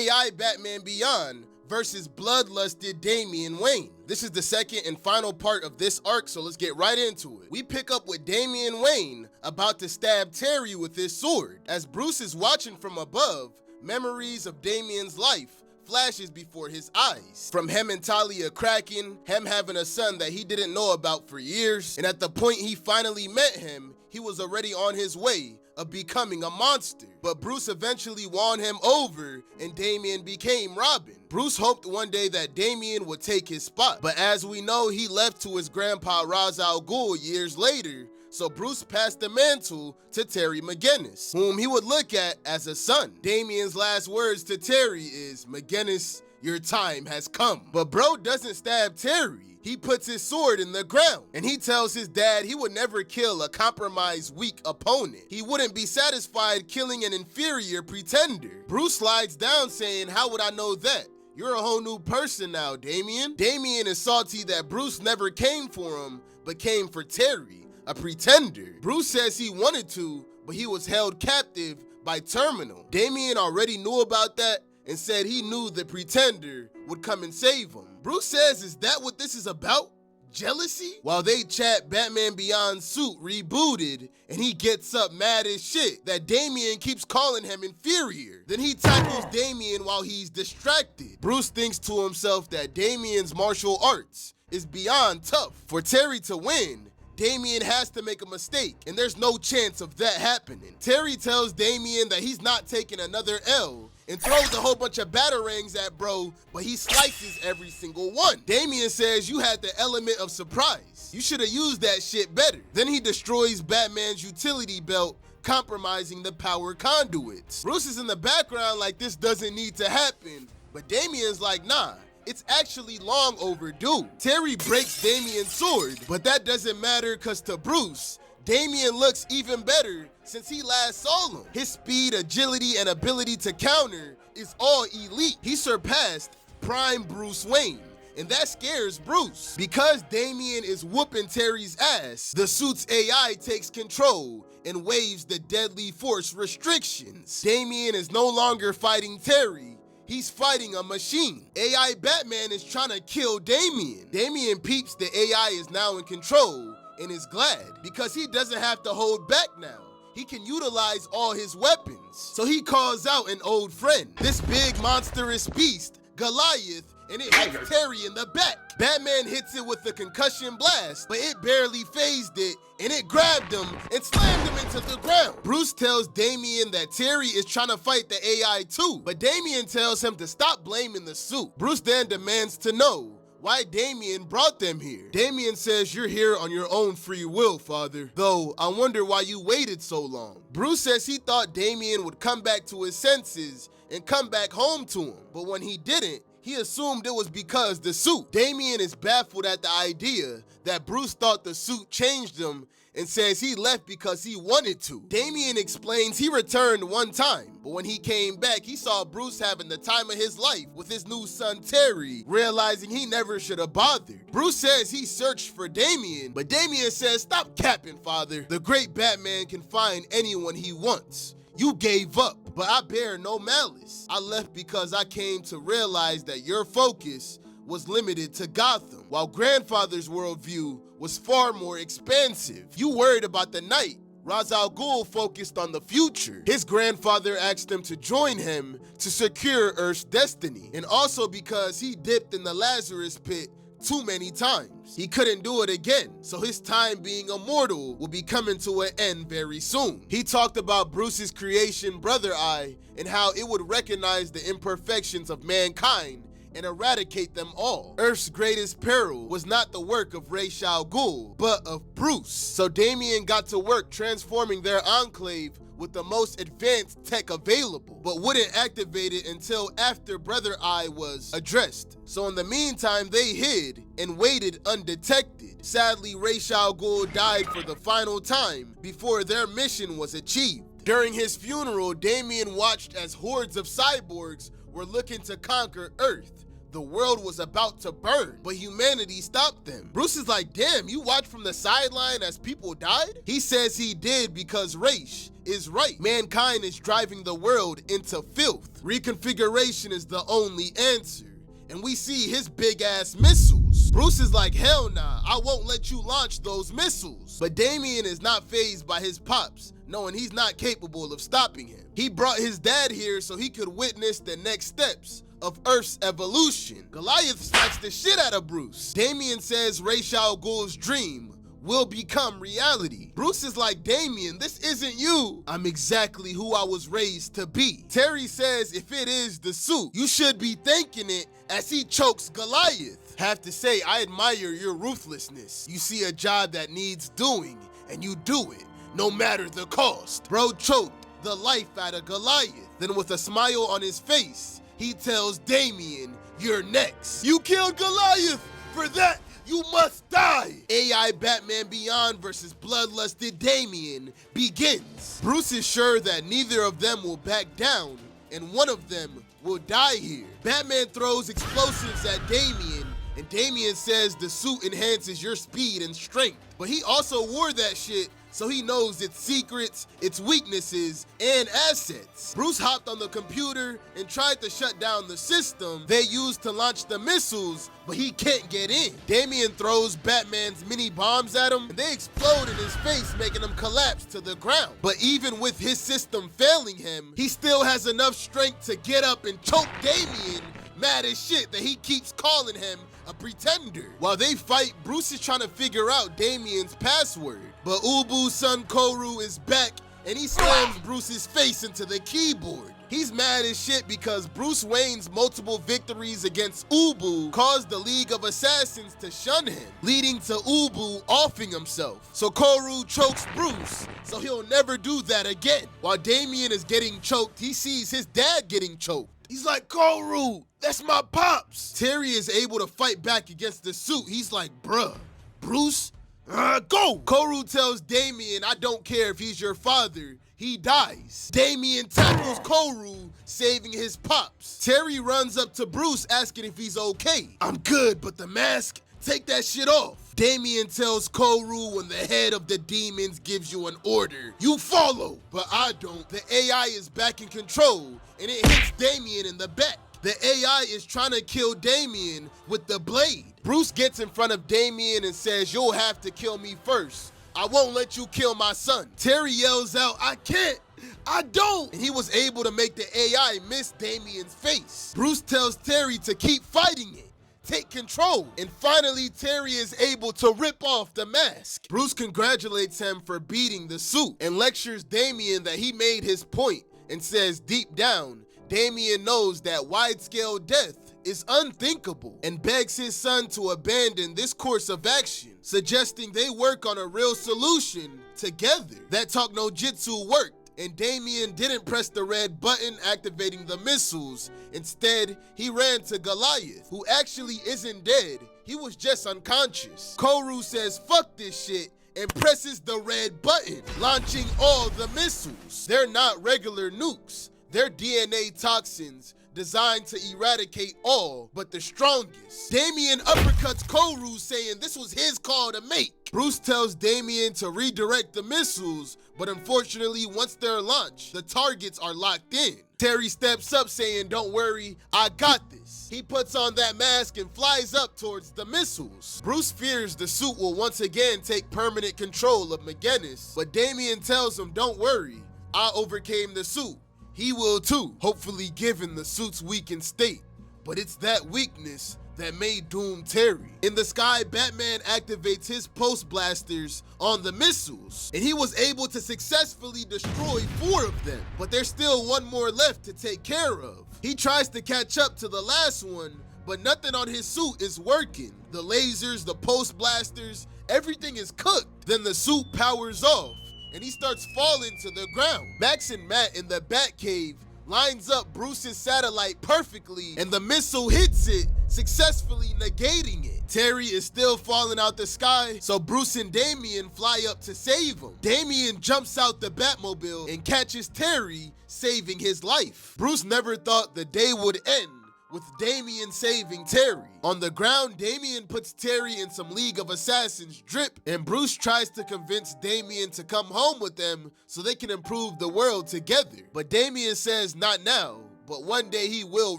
AI Batman Beyond versus Bloodlusted Damian Wayne. This is the second and final part of this arc, so let's get right into it. We pick up with Damian Wayne about to stab Terry with his sword. As Bruce is watching from above, memories of Damian's life flashes before his eyes. From him and Talia cracking, him having a son that he didn't know about for years, and at the point he finally met him, he was already on his way of becoming a monster. But Bruce eventually won him over and Damian became Robin. Bruce hoped one day that Damian would take his spot, but as we know, he left to his grandpa Ra's al Ghul years later, so Bruce passed the mantle to Terry McGinnis, whom he would look at as a son. Damian's last words to Terry is, "McGinnis, your time has come." But bro doesn't stab Terry. He puts his sword in the ground, and he tells his dad he would never kill a compromised, weak opponent. He wouldn't be satisfied killing an inferior pretender. Bruce slides down saying, "How would I know that? You're a whole new person now, Damian." Damian is salty that Bruce never came for him, but came for Terry, a pretender. Bruce says he wanted to, but he was held captive by Terminal. Damian already knew about that and said he knew the pretender would come and save him. Bruce says, is that what this is about? Jealousy? While they chat, Batman Beyond's suit rebooted, and he gets up mad as shit that Damian keeps calling him inferior. Then he tackles Damian while he's distracted. Bruce thinks to himself that Damian's martial arts is beyond tough. For Terry to win, Damian has to make a mistake, and there's no chance of that happening. Terry tells Damian that he's not taking another L and throws a whole bunch of batarangs at bro, but he slices every single one. Damian says, "You had the element of surprise. You should have used that shit better." Then he destroys Batman's utility belt, compromising the power conduits. Bruce is in the background like this doesn't need to happen, but Damian's like, nah, it's actually long overdue. Terry breaks Damian's sword, but that doesn't matter because to Bruce, Damian looks even better since he last saw him. His speed, agility, and ability to counter is all elite. He surpassed prime Bruce Wayne, and that scares Bruce. Because Damian is whooping Terry's ass, the suit's AI takes control and waives the deadly force restrictions. Damian is no longer fighting Terry. He's fighting a machine. AI Batman is trying to kill Damian. Damian peeps the AI is now in control and is glad because he doesn't have to hold back now. He can utilize all his weapons. So he calls out an old friend, this big monstrous beast, Goliath, and it hits Terry in the back. Batman hits it with the concussion blast, but it barely phased it, and it grabbed him and slammed him into the ground. Bruce tells Damian that Terry is trying to fight the AI too, but Damian tells him to stop blaming the suit. Bruce then demands to know why Damian brought them here. Damian says, "You're here on your own free will, father. Though, I wonder why you waited so long." Bruce says he thought Damian would come back to his senses and come back home to him, but when he didn't, he assumed it was because the suit. Damian is baffled at the idea that Bruce thought the suit changed him and says he left because he wanted to. Damian explains he returned one time, but when he came back, he saw Bruce having the time of his life with his new son Terry, realizing he never should have bothered. Bruce says he searched for Damian, but Damian says, "Stop capping, father. The great Batman can find anyone he wants. You gave up, but I bear no malice. I left because I came to realize that your focus was limited to Gotham, while grandfather's worldview was far more expansive. You worried about the night. Ra's al Ghul focused on the future. His grandfather asked him to join him to secure Earth's destiny, and also because he dipped in the Lazarus pit too many times. He couldn't do it again, so his time being immortal will be coming to an end very soon." He talked about Bruce's creation, Brother Eye, and how it would recognize the imperfections of mankind and eradicate them all. Earth's greatest peril was not the work of Ra's al Ghul, but of Bruce. So Damian got to work transforming their enclave with the most advanced tech available, but wouldn't activate it until after Brother Eye was addressed. So in the meantime, they hid and waited undetected. Sadly, Ra's al Ghul died for the final time before their mission was achieved. During his funeral, Damian watched as hordes of cyborgs were looking to conquer Earth. the world was about to burn, but humanity stopped them. Bruce is like, damn, you watched from the sideline as people died? He says he did because race is right. Mankind is driving the world into filth. Reconfiguration is the only answer. And we see his big ass missiles. Bruce is like, hell nah, I won't let you launch those missiles. But Damian is not fazed by his pops, knowing he's not capable of stopping him. He brought his dad here so he could witness the next steps of Earth's evolution. Goliath smacks the shit out of Bruce. Damian says Ra's al Ghul's dream will become reality. Bruce is like, Damian, this isn't you. I'm exactly who I was raised to be. Terry says if it is the suit, you should be thanking it as he chokes Goliath. Have to say, I admire your ruthlessness. You see a job that needs doing, and you do it, no matter the cost. Bro choked the life out of Goliath. Then with a smile on his face, he tells Damian, you're next. You killed Goliath! For that, you must die! AI Batman Beyond versus Bloodlusted Damian begins. Bruce is sure that neither of them will back down, and one of them will die here. Batman throws explosives at Damian, and Damian says the suit enhances your speed and strength. But he also wore that shit, so he knows its secrets, its weaknesses, and assets. Bruce hopped on the computer and tried to shut down the system they used to launch the missiles, but he can't get in. Damian throws Batman's mini bombs at him, and they explode in his face, making him collapse to the ground. But even with his system failing him, he still has enough strength to get up and choke Damian, mad as shit that he keeps calling him a pretender. While they fight, Bruce is trying to figure out Damian's password. But Ubu's son Koru is back, and he slams Bruce's face into the keyboard. He's mad as shit because Bruce Wayne's multiple victories against Ubu caused the League of Assassins to shun him, leading to Ubu offing himself. So Koru chokes Bruce, so he'll never do that again. While Damian is getting choked, he sees his dad getting choked. He's like, Koru, that's my pops. Terry is able to fight back against the suit. He's like, bruh, Bruce, go. Koru tells Damian, I don't care if he's your father, he dies. Damian tackles Koru, saving his pops. Terry runs up to Bruce asking if he's okay. I'm good, but the mask, take that shit off. Damian tells Koru when the head of the demons gives you an order, you follow. But I don't. The AI is back in control, and it hits Damian in the back. The AI is trying to kill Damian with the blade. Bruce gets in front of Damian and says, you'll have to kill me first. I won't let you kill my son. Terry yells out, I can't, I don't. And he was able to make the AI miss Damian's face. Bruce tells Terry to keep fighting it. Take control. And finally, Terry is able to rip off the mask. Bruce congratulates him for beating the suit and lectures Damian that he made his point and says deep down, Damian knows that wide-scale death is unthinkable and begs his son to abandon this course of action, suggesting they work on a real solution together. That talk no jitsu worked, and Damian didn't press the red button activating the missiles. Instead, he ran to Goliath, who actually isn't dead. He was just unconscious. Koru says, fuck this shit, and presses the red button, launching all the missiles. They're not regular nukes. They're DNA toxins designed to eradicate all but the strongest. Damian uppercuts Koru, saying this was his call to make. Bruce tells Damian to redirect the missiles, but unfortunately, once they're launched, the targets are locked in. Terry steps up saying, don't worry, I got this. He puts on that mask and flies up towards the missiles. Bruce fears the suit will once again take permanent control of McGinnis, but Damian tells him, don't worry, I overcame the suit. He will too, hopefully given the suit's weakened state. But it's that weakness that made doom Terry. In the sky, Batman activates his pulse blasters on the missiles, and he was able to successfully destroy 4 of them. But there's still one more left to take care of. He tries to catch up to the last one, but nothing on his suit is working. The lasers, the pulse blasters, everything is cooked. Then the suit powers off, and he starts falling to the ground. Max and Matt in the Batcave lines up Bruce's satellite perfectly, and the missile hits it, successfully negating it. Terry is still falling out the sky, so Bruce and Damian fly up to save him. Damian jumps out the Batmobile and catches Terry, saving his life. Bruce never thought the day would end with Damian saving Terry. On the ground, Damian puts Terry in some League of Assassins drip, and Bruce tries to convince Damian to come home with them so they can improve the world together. But Damian says not now, but one day he will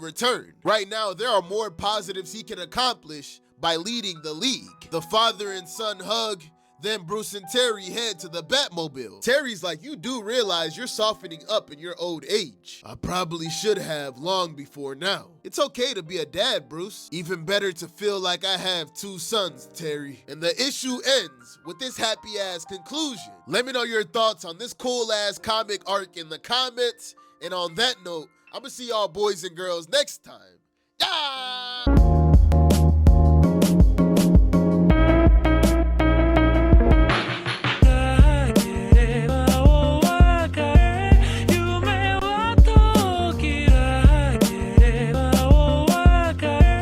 return. Right now, there are more positives he can accomplish by leading the League. The father and son hug, then Bruce and Terry head to the Batmobile. Terry's like, you do realize you're softening up in your old age. I probably should have long before now. It's okay to be a dad, Bruce. Even better to feel like I have 2 sons, Terry. And the issue ends with this happy ass conclusion. Let me know your thoughts on this cool ass comic arc in the comments. And on that note, I'm gonna see y'all boys and girls next time. Yeah!